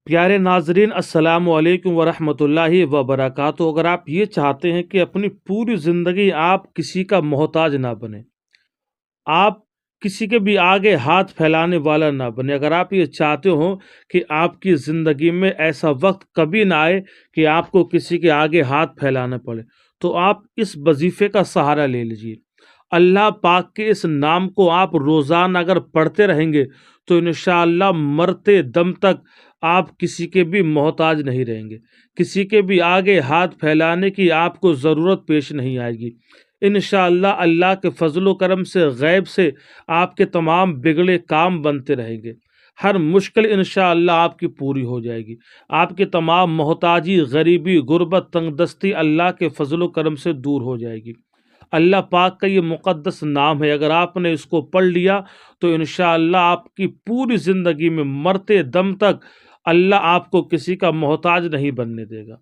प्यारे नाजरीन, अस्सलाम वालेकुम वरहमतुल्लाहि वबरकातुहू। अगर आप ये चाहते हैं कि अपनी पूरी ज़िंदगी आप किसी का मोहताज ना बने, आप किसी के भी आगे हाथ फैलाने वाला ना बने, अगर आप ये चाहते हो कि आपकी ज़िंदगी में ऐसा वक्त कभी ना आए कि आपको किसी के आगे हाथ फैलाना पड़े, तो आप इस वजीफ़े का सहारा ले लीजिए। अल्लाह पाक के इस नाम को आप रोज़ाना अगर पढ़ते रहेंगे तो इंशाअल्लाह मरते दम तक आप किसी के भी मोहताज नहीं रहेंगे, किसी के भी आगे हाथ फैलाने की आपको ज़रूरत पेश नहीं आएगी। इंशाअल्लाह अल्लाह के फजलो करम से गैब से आपके तमाम बिगड़े काम बनते रहेंगे। हर मुश्किल इंशाअल्लाह आपकी पूरी हो जाएगी। आपके तमाम मोहताजी, गरीबी, गुर्बत, तंगदस्ती अल्लाह के फजलो करम से दूर हो जाएगी। अल्लाह पाक का ये मुक़द्दस नाम है, अगर आपने इसको पढ़ लिया तो इंशाअल्लाह आपकी पूरी ज़िंदगी में मरते दम तक अल्लाह आपको किसी का मोहताज नहीं बनने देगा।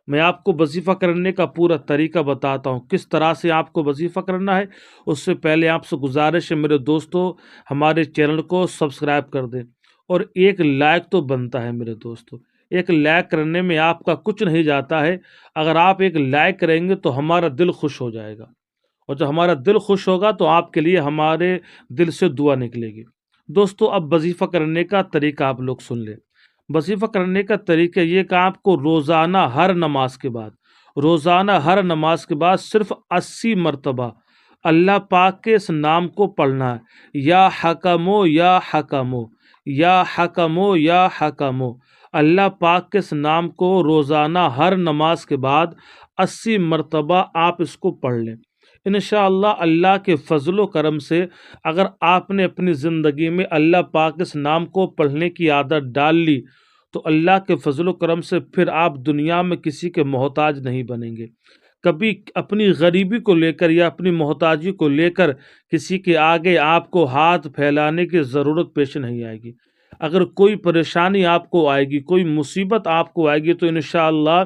मैं आपको वजीफ़ा करने का पूरा तरीका बताता हूँ, किस तरह से आपको वजीफ़ा करना है। उससे पहले आपसे गुजारिश है मेरे दोस्तों, हमारे चैनल को सब्सक्राइब कर दें और एक लाइक तो बनता है मेरे दोस्तों। एक लाइक करने में आपका कुछ नहीं जाता है, अगर आप एक लाइक करेंगे तो हमारा दिल खुश हो जाएगा, और जब हमारा दिल खुश होगा तो आपके लिए हमारे दिल से दुआ निकलेगी। दोस्तों, अब वजीफ़ा करने का तरीका आप लोग सुन लें। वजीफ़ा करने का तरीका ये कि आपको रोज़ाना हर नमाज के बाद सिर्फ 80 मरतबा अल्लाह पाक के इस नाम को पढ़ना है, या हकमो या हकमो, या हकमो या हकमो। अल्लाह पाक के इस नाम को रोज़ाना हर नमाज के बाद 80 मरतबा आप इसको पढ़ लें। इंशाअल्लाह अल्लाह के फजलो करम से अगर आपने अपनी ज़िंदगी में अल्लाह पाक इस नाम को पढ़ने की आदत डाल ली तो अल्लाह के फजलो करम से फिर आप दुनिया में किसी के मोहताज नहीं बनेंगे। कभी अपनी गरीबी को लेकर या अपनी मोहताजी को लेकर किसी के आगे आपको हाथ फैलाने की ज़रूरत पेश नहीं आएगी। अगर कोई परेशानी आपको आएगी, कोई मुसीबत आपको आएगी, तो इंशाअल्लाह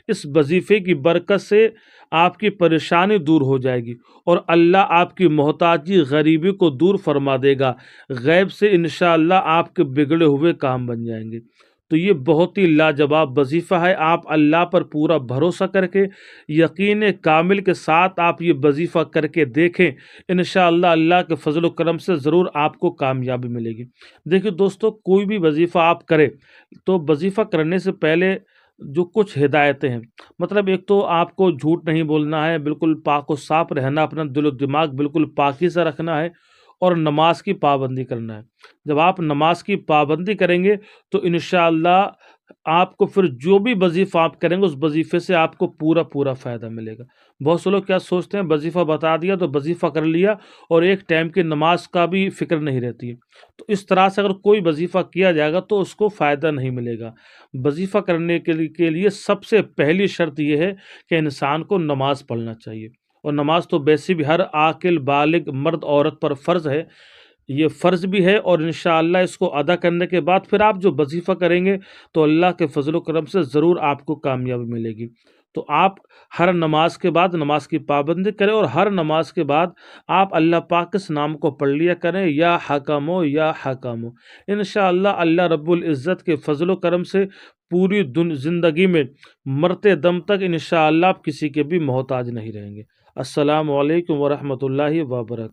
इस वजीफ़े की बरकत से आपकी परेशानी दूर हो जाएगी और अल्लाह आपकी मोहताजी, गरीबी को दूर फरमा देगा। गैब से इंशाअल्लाह आपके बिगड़े हुए काम बन जाएंगे। तो ये बहुत ही लाजवाब वजीफ़ा है। आप अल्लाह पर पूरा भरोसा करके, यकीन कामिल के साथ आप ये वजीफ़ा करके देखें, इंशाअल्लाह अल्लाह के फजल व करम से ज़रूर आपको कामयाबी मिलेगी। देखिए दोस्तों, कोई भी वजीफ़ा आप करें तो वजीफ़ा करने से पहले जो कुछ हिदायतें हैं, मतलब एक तो आपको झूठ नहीं बोलना है, बिल्कुल पाक व साफ़ रहना, अपना दिल व दिमाग बिल्कुल पाकीज़ा रखना है और नमाज की पाबंदी करना है। जब आप नमाज की पाबंदी करेंगे तो इंशाअल्लाह आपको फिर जो भी वजीफ़ा आप करेंगे उस वजीफ़े से आपको पूरा पूरा फ़ायदा मिलेगा। बहुत से लोग क्या सोचते हैं, वजीफ़ा बता दिया तो वजीफ़ा कर लिया और एक टाइम की नमाज का भी फ़िक्र नहीं रहती है। तो इस तरह से अगर कोई वजीफ़ा किया जाएगा तो उसको फ़ायदा नहीं मिलेगा। वजीफ़ा करने के लिए सबसे पहली शर्त ये है कि इंसान को नमाज़ पढ़ना चाहिए, और नमाज तो वैसे भी हर आकिल बालिग मर्द औरत पर फ़र्ज़ है। ये फ़र्ज़ भी है और इंशाअल्लाह इसको अदा करने के बाद फिर आप जो वजीफ़ा करेंगे तो अल्लाह के फजल व करम से ज़रूर आपको कामयाबी मिलेगी। तो आप हर नमाज के बाद नमाज की पाबंदी करें और हर नमाज के बाद आप अल्लाह पाक के इस नाम को पढ़ लिया करें, या हकमो या हकमो। इंशाअल्लाह अल्लाह रब्बुल इज़्ज़त के फजल व करम से पूरी ज़िंदगी में मरते दम तक इंशाअल्लाह आप किसी के भी मोहताज नहीं रहेंगे। अस्सलामु अलैकुम वरहमतुल्लाहि वबरकातुहू।